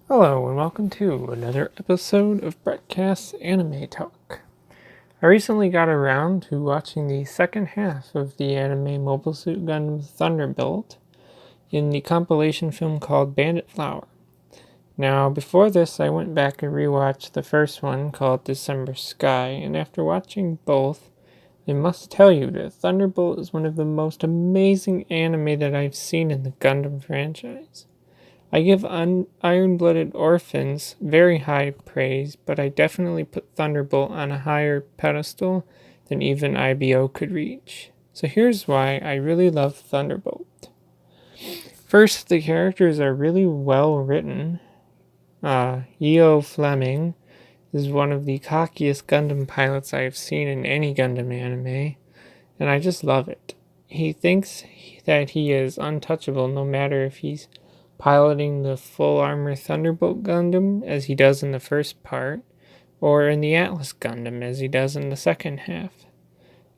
Hello and welcome to another episode of Brettcast's Anime Talk. I recently got around to watching the second half of the anime Mobile Suit Gundam Thunderbolt in the compilation film called Bandit Flower. Now, before this, I went back and rewatched the first one called December Sky, and after watching both, I must tell you that Thunderbolt is one of the most amazing anime that I've seen in the Gundam franchise. I give Iron-Blooded Orphans very high praise, but I definitely put Thunderbolt on a higher pedestal than even IBO could reach. So here's why I really love Thunderbolt. First, the characters are really well written. Eo Fleming is one of the cockiest Gundam pilots I have seen in any Gundam anime, and I just love it. He thinks that he is untouchable no matter if he's piloting the full armor Thunderbolt Gundam as he does in the first part, or in the Atlas Gundam as he does in the second half.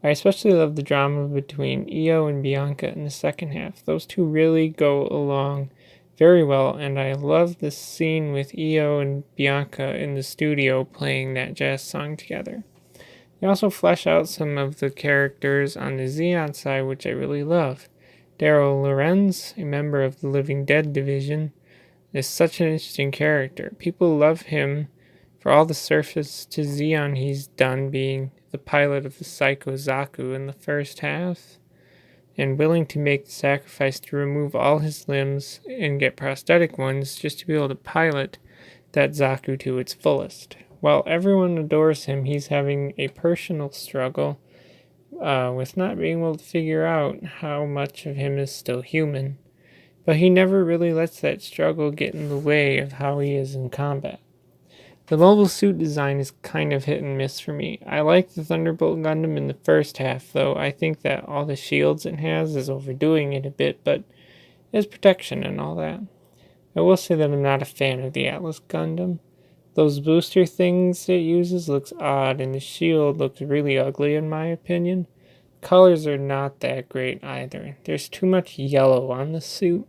I especially love the drama between Io and Bianca in the second half. Those two really go along very well, and I love the scene with Io and Bianca in the studio playing that jazz song together. They also flesh out some of the characters on the Zeon side, which I really love. Daryl Lorenz, a member of the Living Dead division, is such an interesting character. People love him for all the surface to Zeon he's done, being the pilot of the Psycho Zaku in the first half, and willing to make the sacrifice to remove all his limbs and get prosthetic ones just to be able to pilot that Zaku to its fullest. While everyone adores him, he's having a personal struggle with not being able to figure out how much of him is still human. But he never really lets that struggle get in the way of how he is in combat. The mobile suit design is kind of hit and miss for me. I like the Thunderbolt Gundam in the first half, though I think that all the shields it has is overdoing it a bit, but it's protection and all that. I will say that I'm not a fan of the Atlas Gundam. Those booster things it uses looks odd, and the shield looks really ugly in my opinion. Colors are not that great either. There's too much yellow on the suit.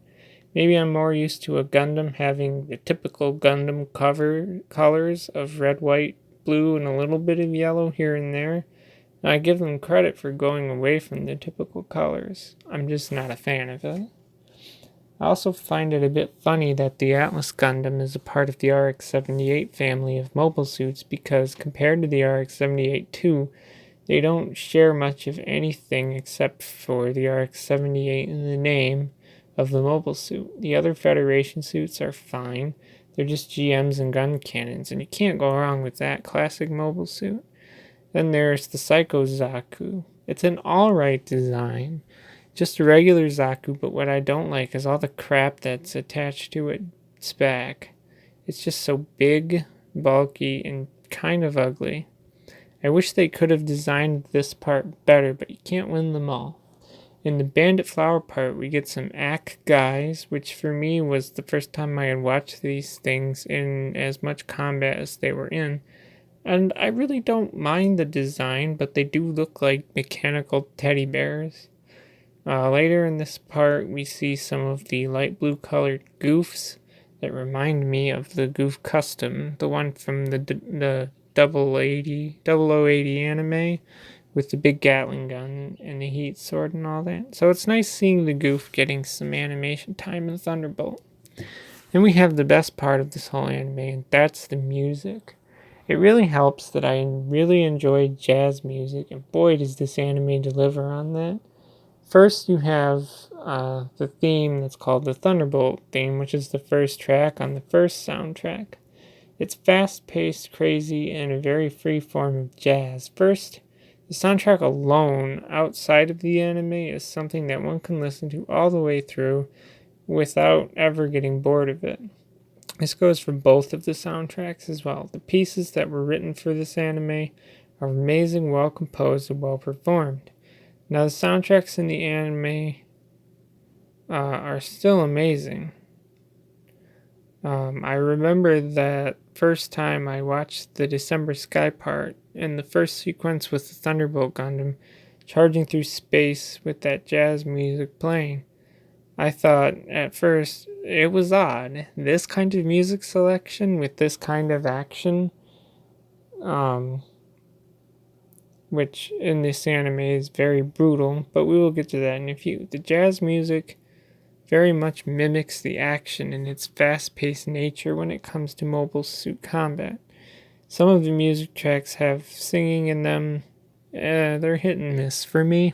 Maybe I'm more used to a Gundam having the typical Gundam cover colors of red, white, blue, and a little bit of yellow here and there. And I give them credit for going away from the typical colors. I'm just not a fan of it. I also find it a bit funny that the Atlas Gundam is a part of the RX-78 family of mobile suits because compared to the RX-78-2, they don't share much of anything except for the RX-78 in the name of the mobile suit. The other Federation suits are fine. They're just GMs and gun cannons, and you can't go wrong with that classic mobile suit. Then there's the Psycho Zaku. It's an alright design. Just a regular Zaku, but what I don't like is all the crap that's attached to its back. It's just so big, bulky, and kind of ugly. I wish they could have designed this part better, but you can't win them all. In the Bandit Flower part, we get some Ack guys, which for me was the first time I had watched these things in as much combat as they were in. And I really don't mind the design, but they do look like mechanical teddy bears. Later in this part, we see some of the light blue colored goofs that remind me of the Goof Custom, the one from the 0080 anime with the big Gatling gun and the heat sword and all that. So it's nice seeing the Goof getting some animation time in Thunderbolt. Then we have the best part of this whole anime, and that's the music. It really helps that I really enjoy jazz music, and boy does this anime deliver on that. First, you have the theme that's called the Thunderbolt theme, which is the first track on the first soundtrack. It's fast-paced, crazy, and a very free form of jazz. First, the soundtrack alone, outside of the anime, is something that one can listen to all the way through without ever getting bored of it. This goes for both of the soundtracks as well. The pieces that were written for this anime are amazing, well composed, and well performed. Now, the soundtracks in the anime are still amazing. I remember that first time I watched the December Sky part and the first sequence with the Thunderbolt Gundam charging through space with that jazz music playing. I thought at first it was odd. This kind of music selection with this kind of action, which in this anime is very brutal, but we will get to that in a few. The jazz music very much mimics the action in its fast-paced nature when it comes to mobile suit combat. Some of the music tracks have singing in them. They're hit and miss for me.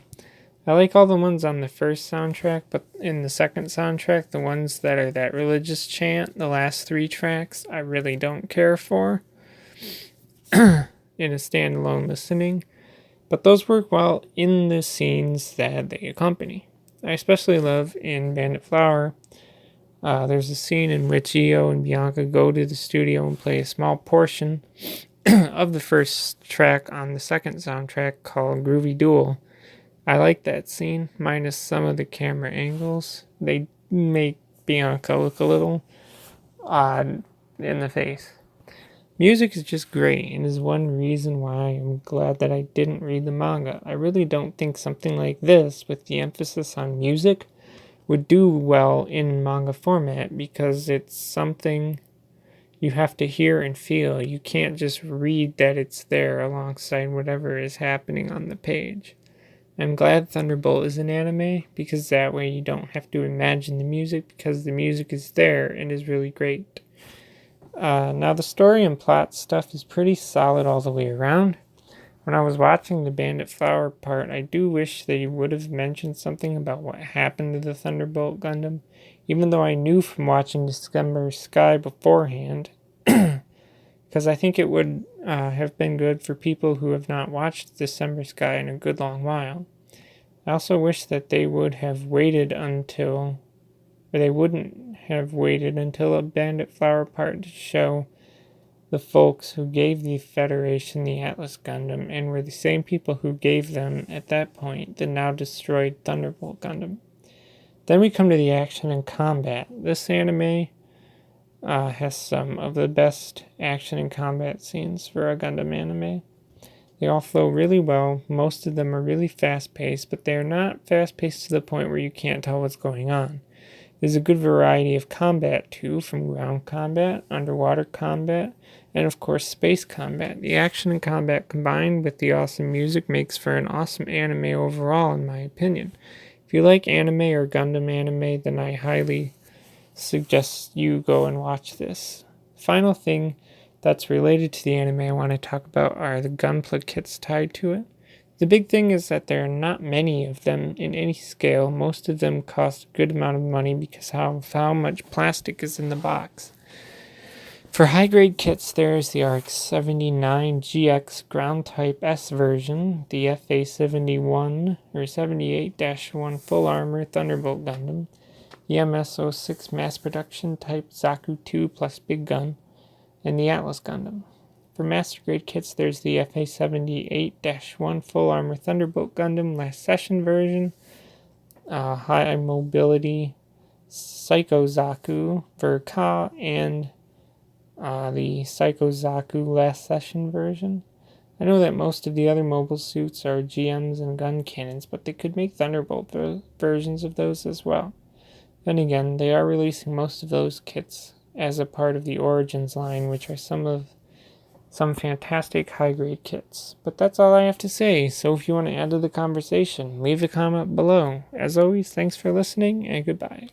I like all the ones on the first soundtrack, but in the second soundtrack, the ones that are that religious chant, the last 3 tracks, I really don't care for in a standalone listening. But those work well in the scenes that they accompany. I especially love in Bandit Flower. There's a scene in which Io and Bianca go to the studio and play a small portion of the first track on the second soundtrack called Groovy Duel. I like that scene, minus some of the camera angles. They make Bianca look a little odd in the face. Music is just great and is one reason why I'm glad that I didn't read the manga. I really don't think something like this, with the emphasis on music, would do well in manga format because it's something you have to hear and feel. You can't just read that it's there alongside whatever is happening on the page. I'm glad Thunderbolt is an anime because that way you don't have to imagine the music because the music is there and is really great. Now the story and plot stuff is pretty solid all the way around. When I was watching the Bandit Flower part, I do wish they would have mentioned something about what happened to the Thunderbolt Gundam, even though I knew from watching December Sky beforehand, because I think it would have been good for people who have not watched December Sky in a good long while. I also wish that they would have waited until, or they wouldn't have waited until a Bandit Flower part to show the folks who gave the Federation the Atlas Gundam and were the same people who gave them, at that point, the now destroyed Thunderbolt Gundam. Then we come to the action and combat. This anime has some of the best action and combat scenes for a Gundam anime. They all flow really well. Most of them are really fast-paced, but they are not fast-paced to the point where you can't tell what's going on. There's a good variety of combat, too, from ground combat, underwater combat, and of course space combat. The action and combat combined with the awesome music makes for an awesome anime overall, in my opinion. If you like anime or Gundam anime, then I highly suggest you go and watch this. Final thing that's related to the anime I want to talk about are the gunpla kits tied to it. The big thing is that there are not many of them in any scale. Most of them cost a good amount of money because of how much plastic is in the box. For high-grade kits, there is the RX-79 GX Ground Type S version, the FA-71 or 78-1 Full Armor Thunderbolt Gundam, the MS-06 Mass Production Type Zaku 2 plus Big Gun, and the Atlas Gundam. For master grade kits, there's the FA-78-1 Full Armor Thunderbolt Gundam Last Session version, High Mobility Psycho Zaku for Ka, and the Psycho Zaku Last Session version. I know that most of the other mobile suits are GMs and gun cannons, but they could make Thunderbolt versions of those as well. Then again, they are releasing most of those kits as a part of the Origins line, which are some fantastic high-grade kits. But that's all I have to say, so if you want to add to the conversation, leave a comment below. As always, thanks for listening, and goodbye.